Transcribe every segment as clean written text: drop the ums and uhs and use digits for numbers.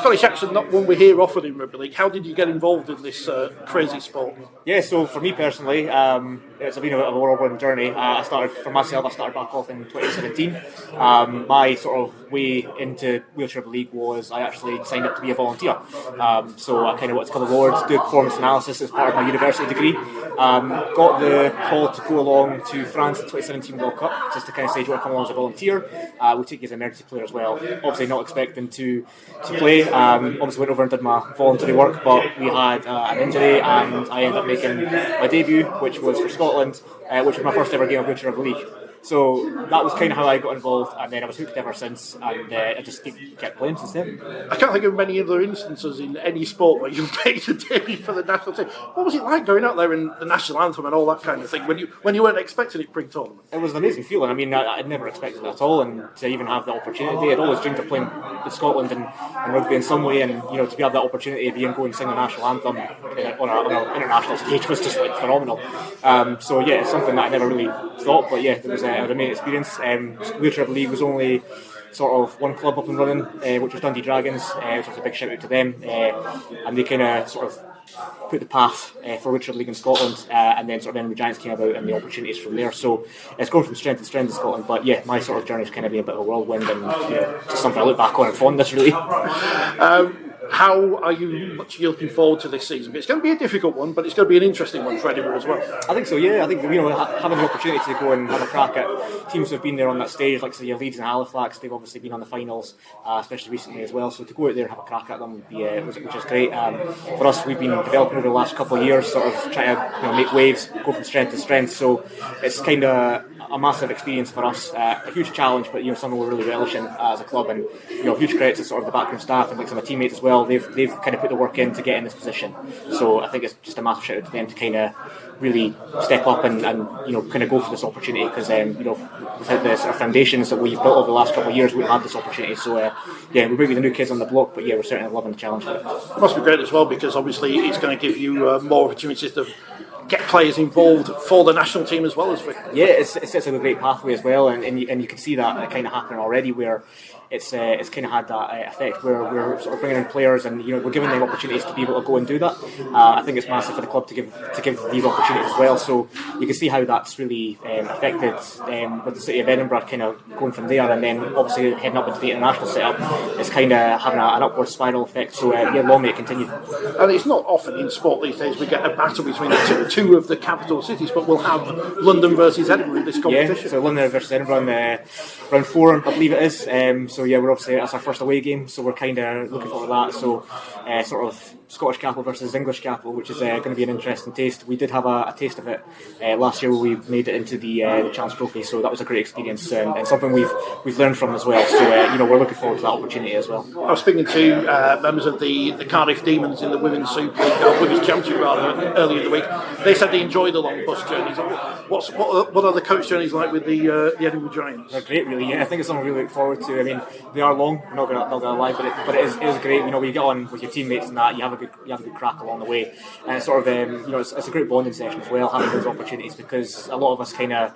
Scottish accent, not one we hear often in rugby league. How did you get involved in this crazy sport? Yeah, so for me personally, it's been a whirlwind journey. I started back off in 2017. My sort of way into wheelchair rugby league was I actually signed up to be a volunteer. So I kind of wanted to come aboard, do performance analysis as part of my university degree. Got the call to go along to France in 2017 World Cup, just to kind of say, do you want to come along as a volunteer? We'll take you as an emergency player as well. Obviously not expecting to play. Obviously went over and did my voluntary work, but we had an injury and I ended up making my debut, which was for Scotland, which was my first ever game of wheelchair rugby league. So that was kind of how I got involved, and then I was hooked ever since, and I just kept playing since then. I can't think of many other instances in any sport where you've made a debut for the national team. What was it like going out there in the national anthem and all that kind of thing when you weren't expecting it pre-tournament? It was an amazing feeling. I mean, I'd never expected it at all, and to even have the opportunity, I'd always dreamed of playing with Scotland and rugby in some way, and to have that opportunity of being go and sing the national anthem on an international stage was just like phenomenal. So yeah, it's something that I never really thought, but yeah, it was an amazing experience. Wheelchair Rugby League was only sort of one club up and running, which was Dundee Dragons, which was a big shout out to them, and they kind of sort of put the path for Wheelchair League in Scotland, and then sort of Edinburgh Giants came about and the opportunities from there. So it's going from strength to strength in Scotland, but yeah, my sort of journey's kind of been a bit of a whirlwind, and just something I look back on and fondness really. How are you looking forward to this season? It's going to be a difficult one, but it's going to be an interesting one for Edinburgh as well. I think so, yeah. I think having the opportunity to go and have a crack at teams who have been there on that stage, like say your Leeds and Halifax, they've obviously been on the finals, especially recently as well. So to go out there and have a crack at them would be, which is great. For us, we've been developing over the last couple of years, sort of trying to make waves, go from strength to strength. So it's kind of a massive experience for us, a huge challenge, but something we're really relishing as a club, and huge credit to sort of the backroom staff and like some of my teammates as well. They've kind of put the work in to get in this position, so I think it's just a massive shout out to them to kind of really step up and kind of go for this opportunity, because without the sort of foundations that we've built over the last couple of years, we have this opportunity. So yeah, we might be the new kids on the block, but yeah, we're certainly loving the challenge for it. It must be great as well, because obviously it's going to give you more opportunities to get players involved for the national team as well as for... Yeah, it's a great pathway as well, and you can see that kind of happening already, where it's kind of had that effect where we're sort of bringing in players, and we're giving them opportunities to be able to go and do that. I think it's massive for the club to give these opportunities as well. So you can see how that's really affected with the city of Edinburgh kind of going from there, and then obviously heading up into the international setup. It's kind of having an upward spiral effect. So yeah, long may it continue. And it's not often in sport these days we get a battle between the two of the capital cities, but we'll have London versus Edinburgh in this competition. Yeah, so London versus Edinburgh in round 4, I believe it is. So yeah, we're obviously, that's our first away game, so we're kind of looking forward to that. So sort of Scottish capital versus English capital, which is going to be an interesting taste. We did have a taste of it last year where we made it into the Champions Trophy, so that was a great experience, and something we've learned from as well. So we're looking forward to that opportunity as well. I was speaking to members of the Cardiff Demons in the Women's Super League, Women's Championship rather, earlier in the week. They said they enjoy the long bus journeys. What are the coach journeys like with the Edinburgh Giants? They're great, really. Yeah, I think it's something we really look forward to. I mean, they are long. We're not gonna lie, but it is great. When you get on with your teammates and that, you have a good crack along the way, and it's sort of it's a great bonding session as well, having those opportunities, because a lot of us kind of,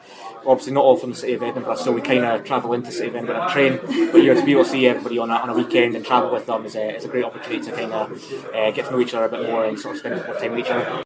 obviously not all from the city of Edinburgh, so we kind of travel into the city of Edinburgh and train, but to be able to see everybody on a weekend and travel with them is a great opportunity to kind of get to know each other a bit more and sort of spend more time with each other.